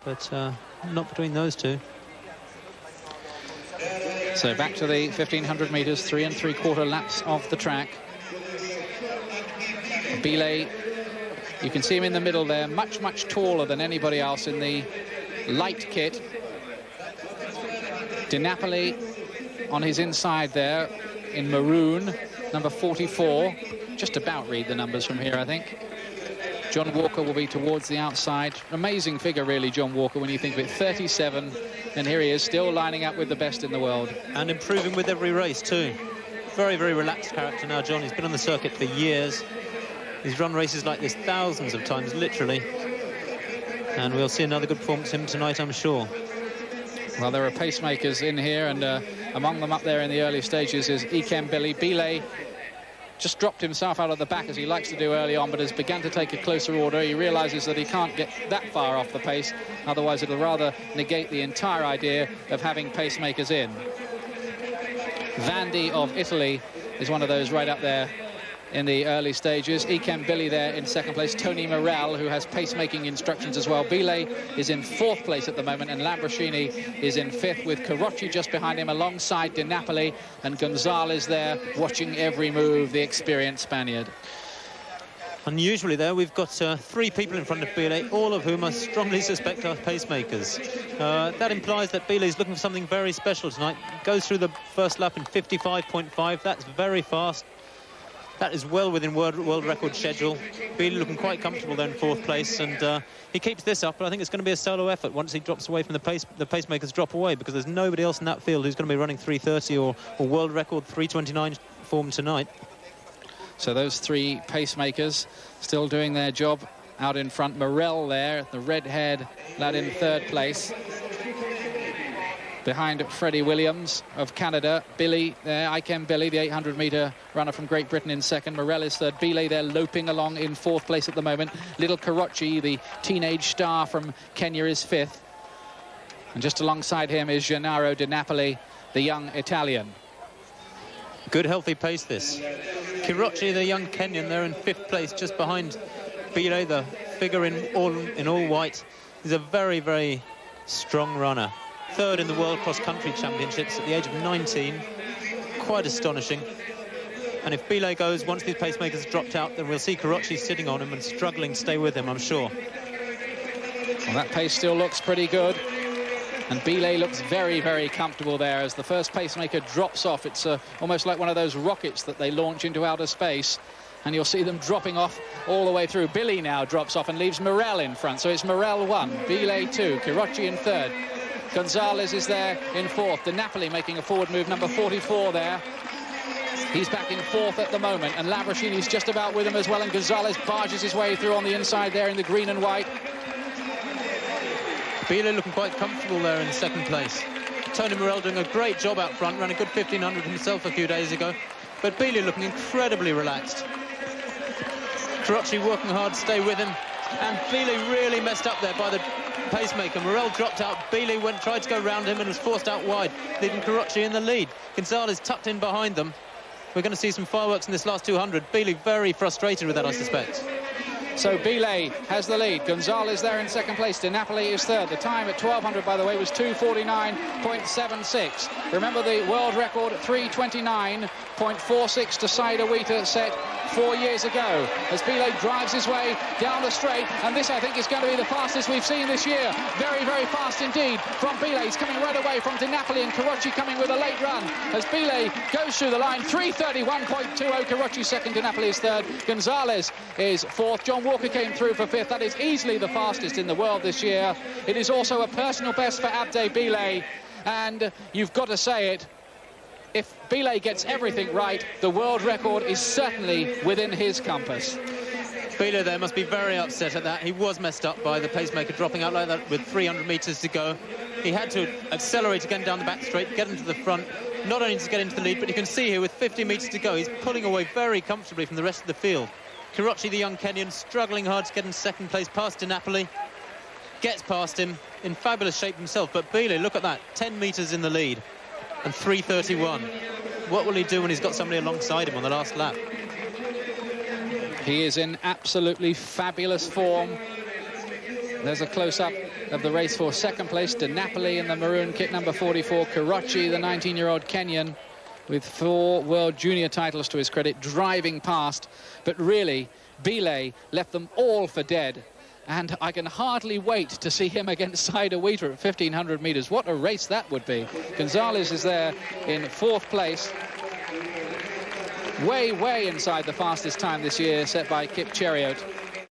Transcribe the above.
but not between those two. So back to the 1500 meters, 3 3/4 laps of the track. Bile, you can see him in the middle there, much taller than anybody else in the light kit. Di Napoli on his inside there in maroon, number 44. Just about read the numbers from here, I think. John Walker will be towards the outside. Amazing figure, really, John Walker, when you think of it. 37, and here he is, still lining up with the best in the world. And improving with every race, too. Very relaxed character now, John. He's been on the circuit for years. He's run races like this thousands of times, literally. And we'll see another good performance from him tonight, I'm sure. Well, there are pacemakers in here, and among them up there in the early stages is Billy. Bile just dropped himself out of the back, as he likes to do early on, but has begun to take a closer order. He realises that he can't get that far off the pace, otherwise it'll rather negate the entire idea of having pacemakers in. Vandy of Italy is one of those right up there in the early stages. Billy there in second place. Tony Morel, who has pacemaking instructions as well. Bile is in fourth place at the moment, and Lambrosini is in fifth, with Carocci just behind him alongside Di Napoli, and Gonzalez there watching every move, the experienced Spaniard. Unusually there, we've got 3 people in front of Bile, all of whom I strongly suspect are pacemakers. That implies that Bile is looking for something very special tonight. Goes through the first lap in 55.5. That's very fast. That is well within world record schedule. Bile looking quite comfortable there in fourth place, and he keeps this up, but I think it's going to be a solo effort once he drops away from the pacemakers drop away, because there's nobody else in that field who's going to be running 3:30 or world record 3:29 form tonight. So those 3 pacemakers still doing their job out in front. Morel there, the red-haired lad in third place. Behind Freddie Williams of Canada. Billy there, Billy, the 800-metre runner from Great Britain, in second. Morel is third. Bile there loping along in fourth place at the moment. Little Carocci, the teenage star from Kenya, is fifth. And just alongside him is Gennaro Di Napoli, the young Italian. Good healthy pace, this. Carocci, the young Kenyan, there in fifth place, just behind Bile, the figure in all white. He's a very strong runner. Third in the World Cross Country Championships at the age of 19. Quite astonishing. And if Bile goes, once these pacemakers have dropped out, then we'll see Carocci sitting on him and struggling to stay with him, I'm sure. Well, that pace still looks pretty good. And Bile looks very comfortable there as the first pacemaker drops off. It's almost like one of those rockets that they launch into outer space. And you'll see them dropping off all the way through. Billy now drops off and leaves Morel in front. So it's Morel 1, Bile 2, Carocci in third. Gonzalez is there in fourth. Di Napoli making a forward move, number 44 there. He's back in fourth at the moment, and Lambrosini's just about with him as well, and Gonzalez barges his way through on the inside there in the green and white. Bile looking quite comfortable there in second place. Tony Morel doing a great job out front, ran a good 1500 himself a few days ago, but Bile looking incredibly relaxed. Carocci working hard to stay with him, and Bile really messed up there by the pacemaker. Morel dropped out. Bile tried to go round him and was forced out wide, leaving Carocci in the lead. Gonzalez tucked in behind them. We're going to see some fireworks in this last 200. Bile very frustrated with that, I suspect. So Bile has the lead. Gonzalez there in second place. Di Napoli is third. The time at 1200, by the way, was 2:49.76. Remember the world record, 3:29.46 to Saida Wita, set 4 years ago, as Bile drives his way down the straight, and this, I think, is going to be the fastest we've seen this year. Very fast indeed from Bile. He's coming right away from Di Napoli, and Carocci coming with a late run as Bile goes through the line. 3:31.20. Carocci second, Di Napoli is third. Gonzalez is fourth. John Walker came through for fifth. That is easily the fastest in the world this year. It is also a personal best for ABDI BILE, and you've got to say it, if Bile gets everything right, the world record is certainly within his compass. Bile there must be very upset at that. He was messed up by the pacemaker dropping out like that with 300 metres to go. He had to accelerate again down the back straight, get into the front, not only to get into the lead, but you can see here with 50 metres to go, he's pulling away very comfortably from the rest of the field. Carocci, the young Kenyan, struggling hard to get in second place past Di Napoli. Gets past him in fabulous shape himself, but Bile, look at that, 10 metres in the lead. And 3:31. What will he do when he's got somebody alongside him on the last lap? He is in absolutely fabulous form. There's a close-up of the race for second place. De Napoli in the maroon kit, number 44. Guushii, the 19-year-old Kenyan, with 4 World Junior titles to his credit, driving past. But really, Bile left them all for dead. And I can hardly wait to see him against Saida Wheater at 1,500 metres. What a race that would be. Gonzalez is there in 4th place. Way inside the fastest time this year, set by Kip Cheriot.